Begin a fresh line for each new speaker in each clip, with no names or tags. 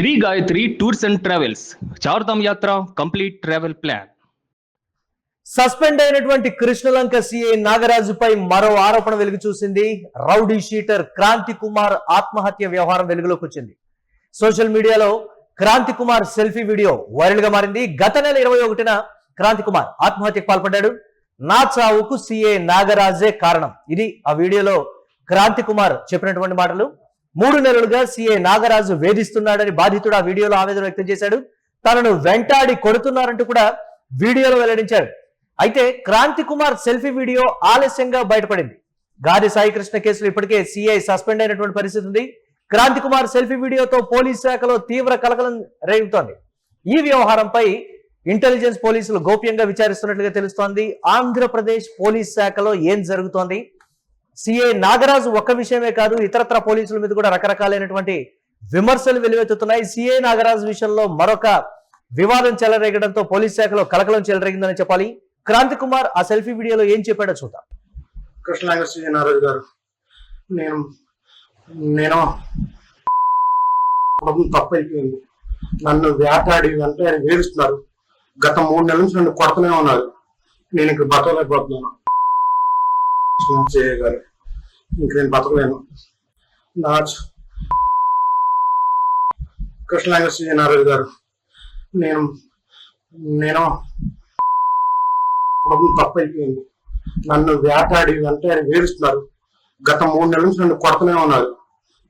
Shri Gayatri tours and travels Chardham yatra complete travel plan.
Suspend అయినటువంటి Krishnalanka CI నాగరాజుపై మరో ఆరోపణ వెలుగు చూసింది. రౌడీ షీటర్ క్రాంతి కుమార్ ఆత్మహత్య వ్యవహారం వెలుగులోకి వచ్చింది. సోషల్ మీడియాలో Kranthi Kumar selfie video viral గా మారింది. గత నెల 21న క్రాంతి కుమార్ ఆత్మహత్యకు పాల్పడ్డాడు. నా చావుకు సిఐ నాగరాజే కారణం. ఇది ఆ వీడియోలో క్రాంతి కుమార్ చెప్పినటువంటి మాటలు. 3 నెలలుగా సిఐ నాగరాజు వేధిస్తున్నాడని బాధితుడు ఆ వీడియోలో ఆవేదన వ్యక్తం చేశాడు. తనను వెంటాడి కొడుతున్నారంటూ కూడా వీడియోలో వెల్లడించాడు. అయితే క్రాంతి కుమార్ సెల్ఫీ వీడియో ఆలస్యంగా బయటపడింది. గాది సాయికృష్ణ కేసులో ఇప్పటికే సిఐ సస్పెండ్ అయినటువంటి పరిస్థితి ఉంది. క్రాంతి కుమార్ సెల్ఫీ వీడియోతో పోలీస్ శాఖలో తీవ్ర కలకలం రేగుతోంది. ఈ వ్యవహారంపై ఇంటెలిజెన్స్ పోలీసులు గోప్యంగా విచారిస్తున్నట్లుగా తెలుస్తోంది. ఆంధ్రప్రదేశ్ పోలీస్ శాఖలో ఏం జరుగుతోంది? సిఐ నాగరాజు ఒక్క విషయమే కాదు, ఇతరత్ర పోలీసుల మీద కూడా రకరకాలైనటువంటి విమర్శలు వెలువెత్తుతున్నాయి. సిఐ నాగరాజు విషయంలో మరొక వివాదం చెలరేగడంతో పోలీస్ శాఖలో కలకలం చెలరేగిందని చెప్పాలి. క్రాంతి కుమార్ ఆ సెల్ఫీ వీడియోలో ఏం చెప్పాడో చూద్దాం.
కృష్ణలంక సిఐ నాగరాజు గారు, నేను తప్పు అయిపోయింది. నన్ను వేటాడి వెంటాడి వేధిస్తున్నారు. గత 3 నెలల నుంచి నన్ను కొడుతూనే ఉన్నారు. నేను ఇంక బతకలేకపోతున్నాను. సిఐ గారు, ఇంక నేను బతకలేను. కృష్ణలంక సిఐ నాగరాజు గారు, నేను తప్పు అయిపోయింది. నన్ను వేటాడి వెంటాడి వేధిస్తున్నారు. గత 3 నెలల నుంచి నన్ను కొడుతూనే ఉన్నారు.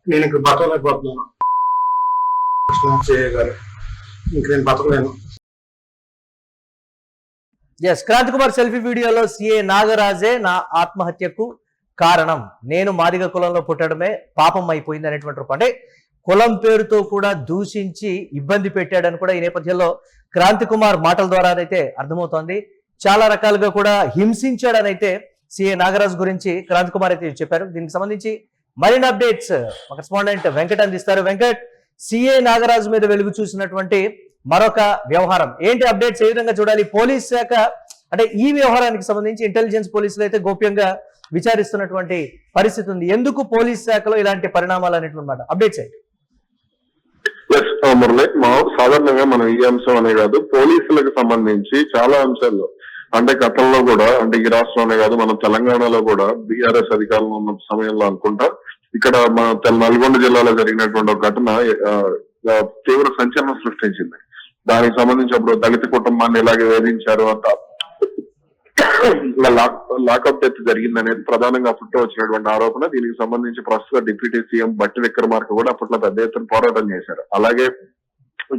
నేను ఇంక బతకలేకపోతున్నాను. సిఐ గారు, ఇంక నేను బతకలేను.
క్రాంతి కుమార్ సెల్ఫీ వీడియోలో సిఐ నాగరాజే నా ఆత్మహత్యకు కారణం, నేను మాదిగ కులంలో పుట్టడమే పాపం అయిపోయింది అనేటువంటి రూపం. అంటే కులం పేరుతో కూడా దూషించి ఇబ్బంది పెట్టాడని కూడా ఈ నేపథ్యంలో క్రాంతి కుమార్ మాటల ద్వారా అయితే అర్థమవుతోంది. చాలా రకాలుగా కూడా హింసించాడని అయితే సిఐ నాగరాజు గురించి క్రాంతి కుమార్ అయితే చెప్పారు. దీనికి సంబంధించి మరిన్ని అప్డేట్స్ మా కరెస్పాండెంట్ వెంకట్ అందిస్తారు. వెంకట్, సిఐ నాగరాజు మీద వెలుగు చూసినటువంటి మరొక వ్యవహారం ఏంటి? అప్డేట్స్ ఏ విధంగా చూడాలి? పోలీస్ శాఖ అంటే ఈ వ్యవహారానికి సంబంధించి ఇంటెలిజెన్స్ పోలీసులు అయితే గోప్యంగా విచారిస్తున్నటువంటి పరిస్థితి ఉంది. ఎందుకు పోలీస్ శాఖలో ఇలాంటి పరిణామాలు అనేటువంటి అప్డేట్స్ ఏంటి?
మురళి, సాధారణంగా మనం ఈ అంశం అనే కాదు, పోలీసులకు సంబంధించి చాలా అంశాల్లో అంటే గతంలో కూడా, అంటే ఈ రాష్ట్రంలోనే కాదు, మన తెలంగాణలో కూడా బీఆర్ఎస్ అధికారంలో ఉన్న సమయంలో అనుకుంటా ఇక్కడ మన నల్గొండ జిల్లాలో జరిగినటువంటి ఒక ఘటన తీవ్ర సంచలనం సృష్టించింది. దానికి సంబంధించి అప్పుడు దళిత కుటుంబాన్ని ఎలాగే వేధించారు అంత లాకప్ డెత్ జరిగిందనేది ప్రధానంగా అప్పట్లో వచ్చినటువంటి ఆరోపణ. దీనికి సంబంధించి ప్రస్తుత డిప్యూటీ సీఎం బట్టి విక్రమార్క కూడా అప్పట్లో పెద్ద ఎత్తున పోరాటం చేశారు. అలాగే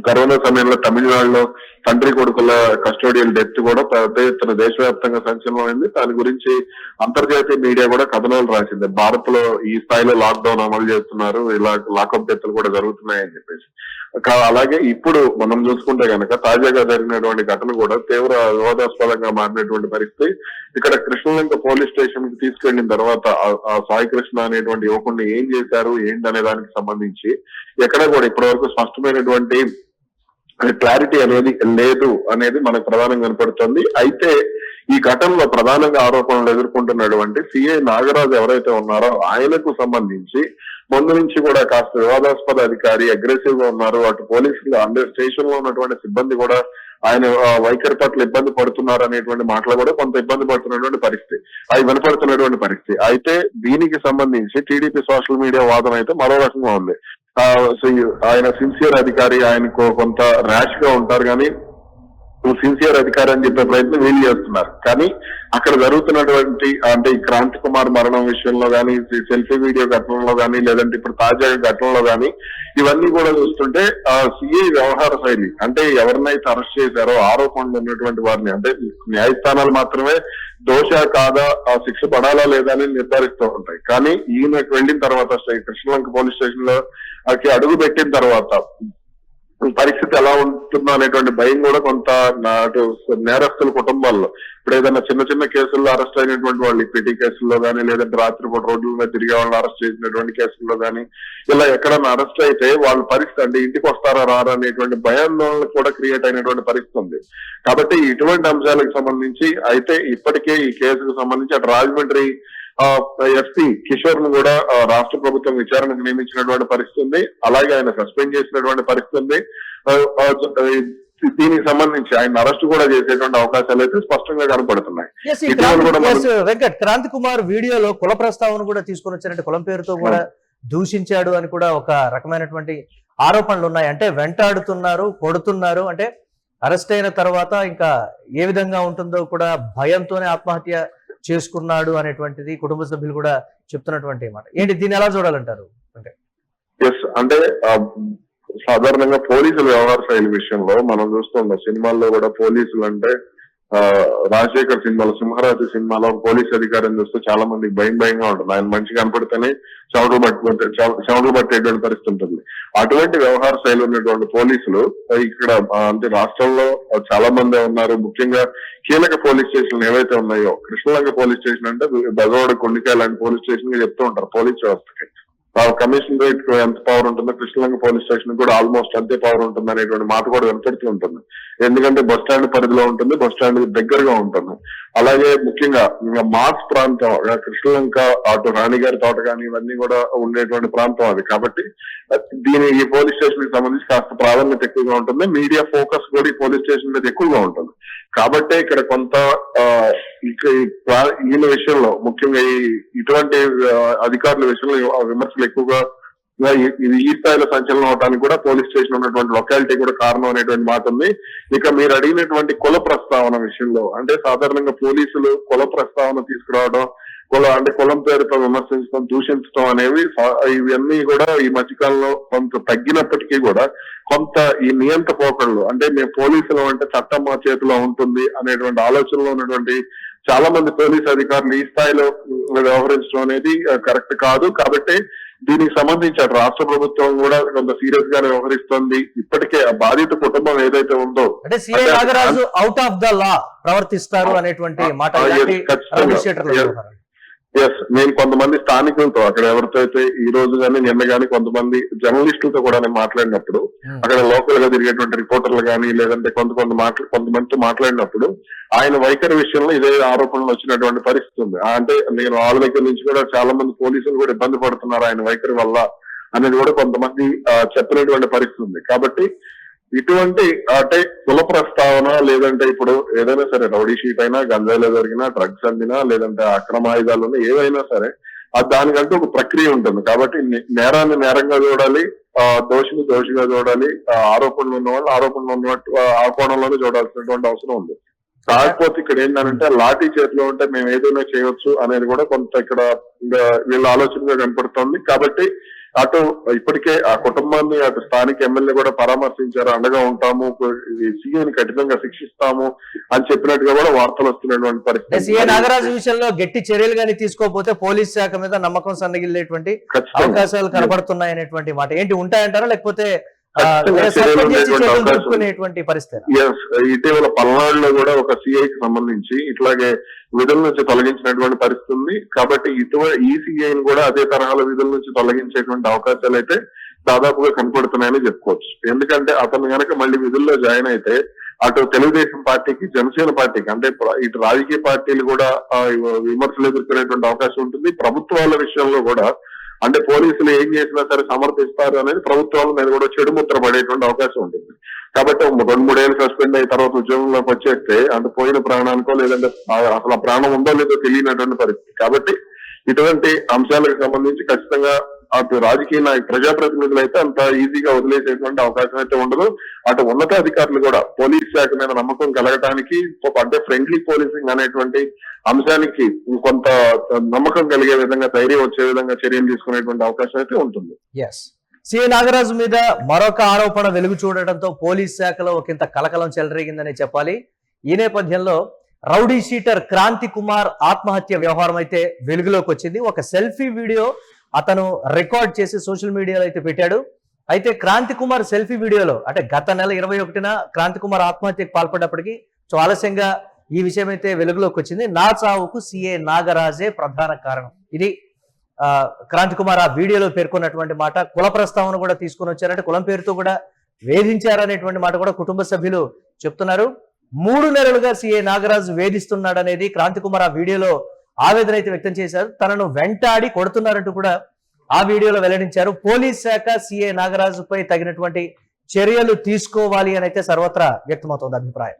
కరోనా సమయంలో తమిళనాడులో తండ్రి కొడుకుల కస్టోడియల్ డెత్ కూడా పెద్ద ఎత్తున దేశవ్యాప్తంగా సంచలనమైంది. దాని గురించి అంతర్జాతీయ మీడియా కూడా కథనాలు రాసింది. భారత్ లో ఈ స్థాయిలో లాక్డౌన్ అమలు చేస్తున్నారు, ఇలా లాకప్ డెత్లు కూడా జరుగుతున్నాయని చెప్పేసి. అలాగే ఇప్పుడు మనం చూసుకుంటే కనుక తాజాగా జరిగినటువంటి ఘటన కూడా తీవ్ర వివాదాస్పదంగా మారినటువంటి పరిస్థితి. ఇక్కడ కృష్ణలంక పోలీస్ స్టేషన్ కి తీసుకెళ్లిన తర్వాత ఆ సాయి కృష్ణ అనేటువంటి యువకుడిని ఏం చేశారు ఏంటి అనే దానికి సంబంధించి ఎక్కడ కూడా ఇప్పటి వరకు స్పష్టమైనటువంటి క్లారిటీ అనేది లేదు అనేది మనకు ప్రధానంగా కనపడుతుంది. అయితే ఈ ఘటనలో ప్రధానంగా ఆరోపణలు ఎదుర్కొంటున్నటువంటి సిఐ నాగరాజు ఎవరైతే ఉన్నారో ఆయనకు సంబంధించి ముందు నుంచి కూడా కాస్త వివాదాస్పద అధికారి, అగ్రెసివ్ గా ఉన్నారు. అటు పోలీసులు అంటే స్టేషన్ లో ఉన్నటువంటి సిబ్బంది కూడా ఆయన వైఖరి పట్ల ఇబ్బంది పడుతున్నారు అనేటువంటి మాటలు కూడా కొంత ఇబ్బంది పడుతున్నటువంటి పరిస్థితి, అవి వినపడుతున్నటువంటి పరిస్థితి. అయితే దీనికి సంబంధించి టీడీపీ సోషల్ మీడియా వాదన అయితే మరో రకంగా ఉంది. ఆయన సిన్సియర్ అధికారి, ఆయనకు కొంత ర్యాష్ గా ఉంటారు కానీ సిన్సియర్ అధికారి అని చెప్పే ప్రయత్నం వీళ్ళు చేస్తున్నారు. కానీ అక్కడ జరుగుతున్నటువంటి అంటే ఈ క్రాంతి కుమార్ మరణం విషయంలో కానీ, సెల్ఫీ వీడియో ఘటనలో కానీ, లేదంటే ఇప్పుడు తాజా ఘటనలో కానీ ఇవన్నీ కూడా చూస్తుంటే ఆ సిఐ వ్యవహార శైలి అంటే ఎవరినైతే అరెస్ట్ చేశారో ఆరోపణలు ఉన్నటువంటి వారిని అంటే న్యాయస్థానాలు మాత్రమే దోష కాదా, ఆ శిక్ష పడాలా లేదా అని నిర్ధారిస్తూ ఉంటాయి. కానీ ఈయనకు వెళ్ళిన తర్వాత కృష్ణలంక పోలీస్ స్టేషన్ లో అడుగు పెట్టిన తర్వాత పరిస్థితి ఎలా ఉంటుందో అనేటువంటి భయం కూడా కొంత నాటు నేరస్తుల కుటుంబాల్లో. ఇప్పుడు ఏదైనా చిన్న చిన్న కేసుల్లో అరెస్ట్ అయినటువంటి వాళ్ళు, పిటి కేసుల్లో కానీ, లేదంటే రాత్రిపూట రోడ్ల మీద తిరిగే వాళ్ళని అరెస్ట్ చేసినటువంటి కేసుల్లో కానీ, ఇలా ఎక్కడన్నా అరెస్ట్ అయితే వాళ్ళ పరిస్థితి అంటే ఇంటికి వస్తారా రారా అనేటువంటి భయాందోళన కూడా క్రియేట్ అయినటువంటి పరిస్థితి ఉంది. కాబట్టి ఇటువంటి అంశాలకు సంబంధించి అయితే ఇప్పటికే ఈ కేసుకు సంబంధించి అటు రాజమండ్రి ఎస్పీ కిషోర్ ను కూడా రాష్ట్ర ప్రభుత్వం విచారణకు నియమించినటువంటి పరిస్థితి ఉంది. అలాగే ఆయన సస్పెండ్ చేసినటువంటి పరిస్థితి ఉంది. దీనికి సంబంధించి ఆయన అరెస్ట్ కూడా చేసేటువంటి అవకాశాలు అయితే స్పష్టంగా కనపడుతున్నాయి.
వెంకట్, క్రాంతి కుమార్ వీడియోలో కుల ప్రస్తావన కూడా తీసుకొని వచ్చారంటే కులం పేరుతో కూడా దూషించాడు అని కూడా ఒక రకమైనటువంటి ఆరోపణలు ఉన్నాయి. అంటే వెంటాడుతున్నారు, కొడుతున్నారు, అంటే అరెస్ట్ అయిన తర్వాత ఇంకా ఏ విధంగా ఉంటుందో కూడా భయంతోనే ఆత్మహత్య చేసుకున్నాడు అనేటువంటిది కుటుంబ సభ్యులు కూడా చెప్తున్నటువంటి మాట. ఏంటి, దీన్ని ఎలా చూడాలంటారు?
అంటే సాధారణంగా పోలీసుల వ్యవహార శైలి విషయంలో మనం చూస్తున్నాం. సినిమాల్లో కూడా పోలీసులు అంటే రాజశేఖర్ సినిమాలో, సింహరాజు సినిమాలో పోలీస్ అధికారిని చూస్తే చాలా మందికి భయంగా ఉంటుంది. ఆయన మంచి కనపడితేనే చెమటలు పట్టేటువంటి పరిస్థితి ఉంటుంది. అటువంటి వ్యవహార శైలి ఉన్నటువంటి పోలీసులు ఇక్కడ అంటే రాష్ట్రంలో చాలా మంది ఉన్నారు. ముఖ్యంగా కీలక పోలీస్ స్టేషన్లు ఏవైతే ఉన్నాయో, కృష్ణలంక పోలీస్ స్టేషన్ అంటే బెజవాడ, కొండికాయ లాంటి పోలీస్ స్టేషన్ గా చెప్తూ ఉంటారు పోలీస్ వ్యవస్థకి. కమిషనరేట్ కు ఎంత పవర్ ఉంటుందో కృష్ణలంక పోలీస్ స్టేషన్ కూడా ఆల్మోస్ట్ అంతే పవర్ ఉంటుంది అనేటువంటి మాట కూడా వినపడుతూ ఉంటుంది. ఎందుకంటే బస్ స్టాండ్ పరిధిలో ఉంటుంది, బస్ స్టాండ్ దగ్గరగా ఉంటుంది. అలాగే ముఖ్యంగా మాస్ ప్రాంతం కృష్ణలంక, అటు రాణిగారి తోట కానీ ఇవన్నీ కూడా ఉండేటువంటి ప్రాంతం అది. కాబట్టి ఈ పోలీస్ స్టేషన్ కి సంబంధించి కాస్త ప్రాధాన్యత ఎక్కువగా ఉంటుంది. మీడియా ఫోకస్ కూడా ఈ పోలీస్ స్టేషన్ మీద ఎక్కువగా ఉంటుంది. కాబట్టి ఇక్కడ కొంత ఈయన విషయంలో ముఖ్యంగా ఇటువంటి అధికారుల విషయంలో విమర్శలు ఎక్కువగా ఇది ఈ స్థాయిలో సంచలనం అవడానికి కూడా పోలీస్ స్టేషన్ ఉన్నటువంటి లొకాలిటీ కూడా కారణం అనేటువంటి మాట ఉంది. ఇక మీరు అడిగినటువంటి కుల ప్రస్తావన విషయంలో, అంటే సాధారణంగా పోలీసులు కుల ప్రస్తావన తీసుకురావడం, కులం పేరుతో విమర్శించడం, దూషించడం అనేవి ఇవన్నీ కూడా ఈ మధ్యకాలంలో కొంత తగ్గినప్పటికీ కూడా కొంత ఈ నియంత్ర పోకళ్ళు, అంటే మేము పోలీసులు అంటే చట్టం మా చేతిలో ఉంటుంది అనేటువంటి ఆలోచనలో ఉన్నటువంటి చాలా మంది పోలీసు అధికారులు ఈ స్థాయిలో వ్యవహరించడం అనేది కరెక్ట్ కాదు. కాబట్టి దీనికి సంబంధించి రాష్ట్ర ప్రభుత్వం కూడా కొంత సీరియస్ గానే వ్యవహరిస్తుంది. ఇప్పటికే ఆ బాధిత కుటుంబం ఏదైతే ఉందో,
అంటే CI Nagaraju out of the law ప్రవర్తిస్తారు అనేటువంటి మాట.
నేను కొంతమంది స్థానికులతో, అక్కడ ఎవరితో అయితే ఈ రోజు కానీ నిన్న కానీ కొంతమంది జర్నలిస్టులతో కూడా నేను మాట్లాడినప్పుడు, అక్కడ లోకల్ గా తిరిగేటువంటి రిపోర్టర్లు కానీ లేదంటే కొంతమందితో మాట్లాడినప్పుడు ఆయన వైఖరి విషయంలో ఇదే ఆరోపణలు వచ్చినటువంటి పరిస్థితి ఉంది. అంటే నేను వాళ్ళ దగ్గర నుంచి కూడా చాలా మంది పోలీసులు కూడా ఇబ్బంది పడుతున్నారు ఆయన వైఖరి వల్ల అనేది కూడా కొంతమంది చెప్పినటువంటి పరిస్థితి ఉంది. కాబట్టి ఇటువంటి అంటే కుల ప్రస్తావన లేదంటే ఇప్పుడు ఏదైనా సరే రౌడీ షీట్ అయినా, గంజాయిలో జరిగినా, డ్రగ్స్ అందినా, లేదంటే అక్రమ ఆయుధాలు ఏవైనా సరే దానికంటూ ఒక ప్రక్రియ ఉంటుంది. కాబట్టి నేరాన్ని నేరంగా చూడాలి, దోషిని దోషిగా చూడాలి, ఆరోపణలు ఉన్నవాళ్ళు ఆరోపణలు ఉన్నట్టు ఆ కోణంలోనే చూడాల్సినటువంటి అవసరం ఉంది. కాకపోతే ఇక్కడ ఏంటంటే లాఠీ చేతిలో ఉంటే మేము ఏదైనా చేయొచ్చు అనేది కూడా కొంత ఇక్కడ వీళ్ళ ఆలోచనగా కనపడుతోంది. కాబట్టి అటు ఇప్పటికే ఆ కుటుంబాన్ని అటు స్థానిక ఎమ్మెల్యే కూడా పరామర్శించారు, అండగా ఉంటాము, సీఎని కఠినంగా శిక్షిస్తాము అని చెప్పినట్టుగా కూడా వార్తలు వస్తున్నటువంటి పరిస్థితి.
సీఎం నాగరాజు విషయంలో గట్టి చర్యలు కానీ తీసుకోకపోతే పోలీస్ శాఖ మీద నమ్మకం సన్నగిల్లేటువంటి అవకాశాలు కనబడుతున్నాయి అనేటువంటి మాట ఏంటి, ఉంటాయంటారా లేకపోతే
ఇటీవల పల్నాడులో కూడా ఒక సిఐకి సంబంధించి ఇట్లాగే విధుల నుంచి తొలగించినటువంటి పరిస్థితి ఉంది. కాబట్టి ఈ సిఐని కూడా అదే తరహాల విధుల నుంచి తొలగించేటువంటి అవకాశాలు అయితే దాదాపుగా కనపడుతున్నాయని చెప్పుకోవచ్చు. ఎందుకంటే అతను కనుక మళ్ళీ విధుల్లో జాయిన్ అయితే అటు తెలుగుదేశం పార్టీకి, జనసేన పార్టీకి, అంటే ఇటు రాజకీయ పార్టీలు కూడా విమర్శలు ఎదుర్కొనేటువంటి అవకాశం ఉంటుంది. ప్రభుత్వాల విషయంలో కూడా అంటే పోలీసులు ఏం చేసినా సరే సమర్థిస్తారు అనేది ప్రభుత్వాల మీద కూడా చెడు ముద్ర పడేటువంటి అవకాశం ఉంటుంది. కాబట్టి 2-3 ఏళ్ళు సస్పెండ్ అయిన తర్వాత ఉద్యోగంలోకి వచ్చేస్తే అంటే పోయిన ప్రాణానికో లేదంటే అసలు ఆ ప్రాణం ఉందో లేదో తెలియనటువంటి పరిస్థితి. కాబట్టి ఇటువంటి అంశాలకు సంబంధించి ఖచ్చితంగా అటు రాజకీయ ప్రజాప్రతినిధులు అయితే అంత ఈజీగా వదిలేసేటువంటి అవకాశం అయితే ఉండదు. అటు ఉన్నతాధికారులు కూడా పోలీస్ శాఖ మీద నమ్మకం కలగటానికి, అంటే ఫ్రెండ్లీ పోలీసింగ్ అనేటువంటి అంశానికి కొంత నమ్మకం కలిగే విధంగా, ధైర్యం వచ్చే విధంగా చర్యలు తీసుకునేటువంటి అవకాశం అయితే ఉంటుంది.
సిఐ నాగరాజు మీద మరొక ఆరోపణ వెలుగు చూడటంతో పోలీస్ శాఖలో ఒకంత కలకలం చెలరేగిందని చెప్పాలి. ఈ నేపథ్యంలో రౌడీ షీటర్ క్రాంతి కుమార్ ఆత్మహత్య వ్యవహారం అయితే వెలుగులోకి వచ్చింది. ఒక సెల్ఫీ వీడియో అతను రికార్డ్ చేసి సోషల్ మీడియాలో అయితే పెట్టాడు. అయితే క్రాంతి కుమార్ సెల్ఫీ వీడియోలో అంటే గత నెల 21న క్రాంతి కుమార్ ఆత్మహత్యకు పాల్పడ్డప్పటికీ ఆలస్యంగా ఈ విషయం అయితే వెలుగులోకి వచ్చింది. నా చావుకు సిఐ నాగరాజే ప్రధాన కారణం. ఇది క్రాంతి కుమార్ ఆ వీడియోలో పేర్కొన్నటువంటి మాట. కుల ప్రస్తావన కూడా తీసుకొని వచ్చారంటే కులం పేరుతో కూడా వేధించారనేటువంటి మాట కూడా కుటుంబ సభ్యులు చెప్తున్నారు. 3 నెలలుగా సిఐ నాగరాజు వేధిస్తున్నాడు అనేది క్రాంతి కుమార్ ఆ వీడియోలో ఆవేదన అయితే వ్యక్తం చేశారు. తనను వెంటాడి కొడుతున్నారంటూ కూడా ఆ వీడియోలో వెల్లడించారు. పోలీస్ శాఖ సిఐ నాగరాజుపై తగినటువంటి చర్యలు తీసుకోవాలి అని అయితే సర్వత్రా వ్యక్తమవుతోంది అభిప్రాయం.